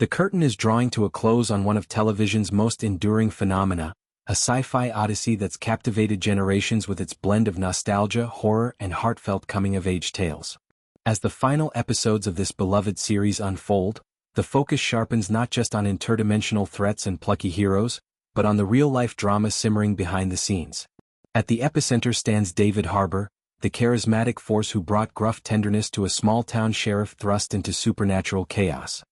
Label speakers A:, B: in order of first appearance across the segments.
A: The curtain is drawing to a close on one of television's most enduring phenomena, a sci-fi odyssey that's captivated generations with its blend of nostalgia, horror, and heartfelt coming-of-age tales. As the final episodes of this beloved series unfold, the focus sharpens not just on interdimensional threats and plucky heroes, but on the real-life drama simmering behind the scenes. At the epicenter stands David Harbour, the charismatic force who brought gruff tenderness to a small-town sheriff thrust into supernatural chaos.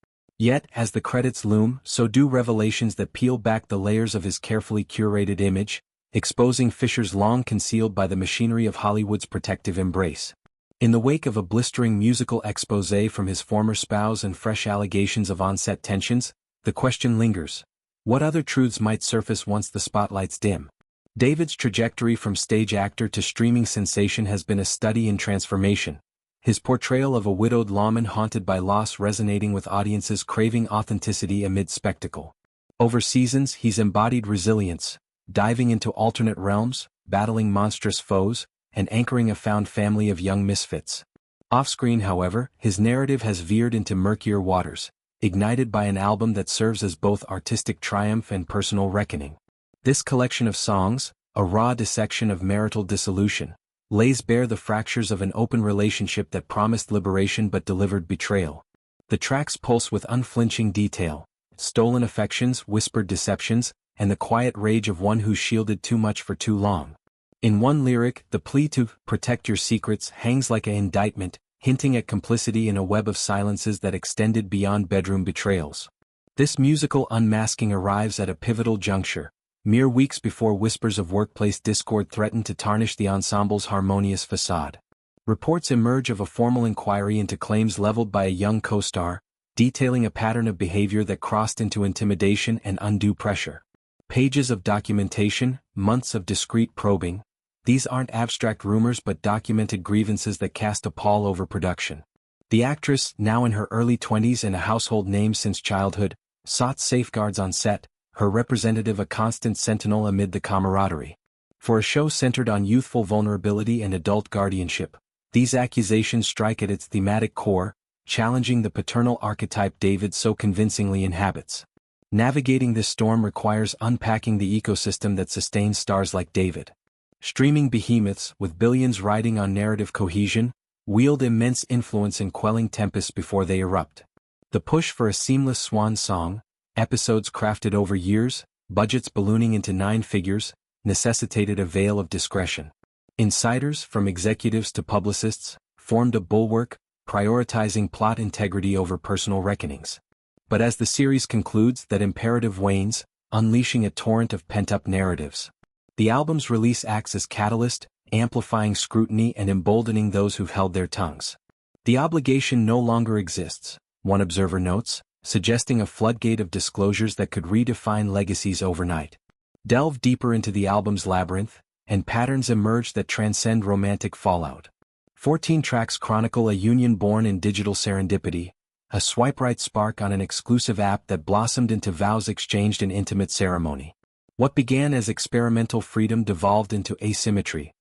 A: Yet, as the credits loom, so do revelations that peel back the layers of his carefully curated image, exposing fissures long concealed by the machinery of Hollywood's protective embrace. In the wake of a blistering musical exposé from his former spouse and fresh allegations of on-set tensions, the question lingers. What other truths might surface once the spotlights dim? David's trajectory from stage actor to streaming sensation has been a study in transformation, his portrayal of a widowed lawman haunted by loss resonating with audiences craving authenticity amid spectacle. Over seasons he's embodied resilience, diving into alternate realms, battling monstrous foes, and anchoring a found family of young misfits. Off-screen, however, his narrative has veered into murkier waters, ignited by an album that serves as both artistic triumph and personal reckoning. This collection of songs, a raw dissection of marital dissolution, lays bare the fractures of an open relationship that promised liberation but delivered betrayal. The tracks pulse with unflinching detail, stolen affections, whispered deceptions, and the quiet rage of one who shielded too much for too long. In one lyric, the plea to protect your secrets hangs like an indictment, hinting at complicity in a web of silences that extended beyond bedroom betrayals. This musical unmasking arrives at a pivotal juncture, mere weeks before whispers of workplace discord threaten to tarnish the ensemble's harmonious facade. Reports emerge of a formal inquiry into claims leveled by a young co-star, detailing a pattern of behavior that crossed into intimidation and undue pressure. Pages of documentation, months of discreet probing. These aren't abstract rumors but documented grievances that cast a pall over production. The actress, now in her early 20s and a household name since childhood, sought safeguards on set, her representative a constant sentinel amid the camaraderie. For a show centered on youthful vulnerability and adult guardianship, these accusations strike at its thematic core, challenging the paternal archetype David so convincingly inhabits. Navigating this storm requires unpacking the ecosystem that sustains stars like David. Streaming behemoths, with billions riding on narrative cohesion, wield immense influence in quelling tempests before they erupt. The push for a seamless swan song, episodes crafted over years, budgets ballooning into 9 figures, necessitated a veil of discretion. Insiders, from executives to publicists, formed a bulwark, prioritizing plot integrity over personal reckonings. But as the series concludes, that imperative wanes, unleashing a torrent of pent-up narratives. The album's release acts as catalyst, amplifying scrutiny and emboldening those who've held their tongues. The obligation no longer exists, one observer notes, suggesting a floodgate of disclosures that could redefine legacies overnight. Delve deeper into the album's labyrinth, and patterns emerge that transcend romantic fallout. 14 tracks chronicle a union born in digital serendipity, a swipe-right spark on an exclusive app that blossomed into vows exchanged in intimate ceremony. What began as experimental freedom devolved into asymmetry.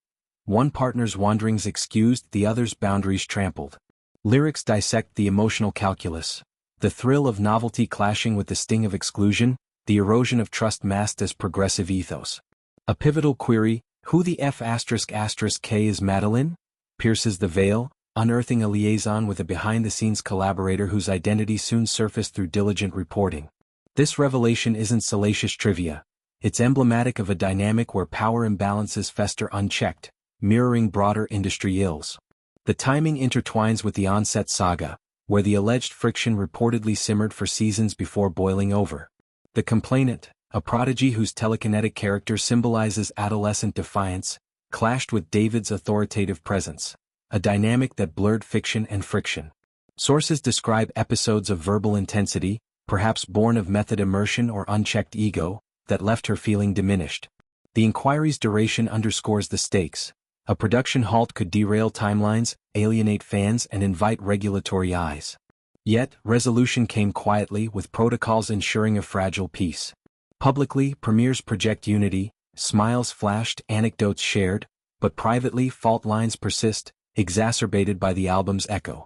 A: One partner's wanderings excused, the other's boundaries trampled. Lyrics dissect the emotional calculus. The thrill of novelty clashing with the sting of exclusion, the erosion of trust masked as progressive ethos. A pivotal query, who the F***K is Madeline? Pierces the veil, unearthing a liaison with a behind-the-scenes collaborator whose identity soon surfaced through diligent reporting. This revelation isn't salacious trivia. It's emblematic of a dynamic where power imbalances fester unchecked, mirroring broader industry ills. The timing intertwines with the onset saga, where the alleged friction reportedly simmered for seasons before boiling over. The complainant, a prodigy whose telekinetic character symbolizes adolescent defiance, clashed with David's authoritative presence, a dynamic that blurred fiction and friction. Sources describe episodes of verbal intensity, perhaps born of method immersion or unchecked ego, that left her feeling diminished. The inquiry's duration underscores the stakes. A production halt could derail timelines, alienate fans, and invite regulatory eyes. Yet, resolution came quietly, with protocols ensuring a fragile peace. Publicly, premieres project unity, smiles flashed, anecdotes shared, but privately, fault lines persist, exacerbated by the album's echo.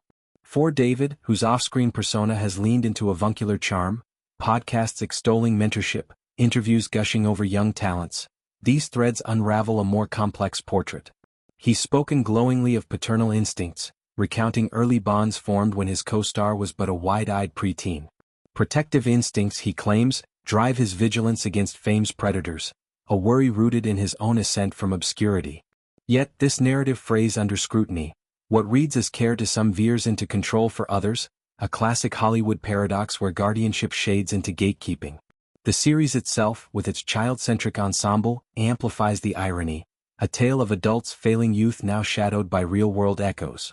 A: For David, whose off-screen persona has leaned into avuncular charm, podcasts extolling mentorship, interviews gushing over young talents, these threads unravel a more complex portrait. He's spoken glowingly of paternal instincts, recounting early bonds formed when his co-star was but a wide-eyed preteen. Protective instincts, he claims, drive his vigilance against fame's predators, a worry rooted in his own ascent from obscurity. Yet this narrative phrase under scrutiny, what reads as care to some veers into control for others, a classic Hollywood paradox where guardianship shades into gatekeeping. The series itself, with its child-centric ensemble, amplifies the irony, a tale of adults failing youth now shadowed by real-world echoes.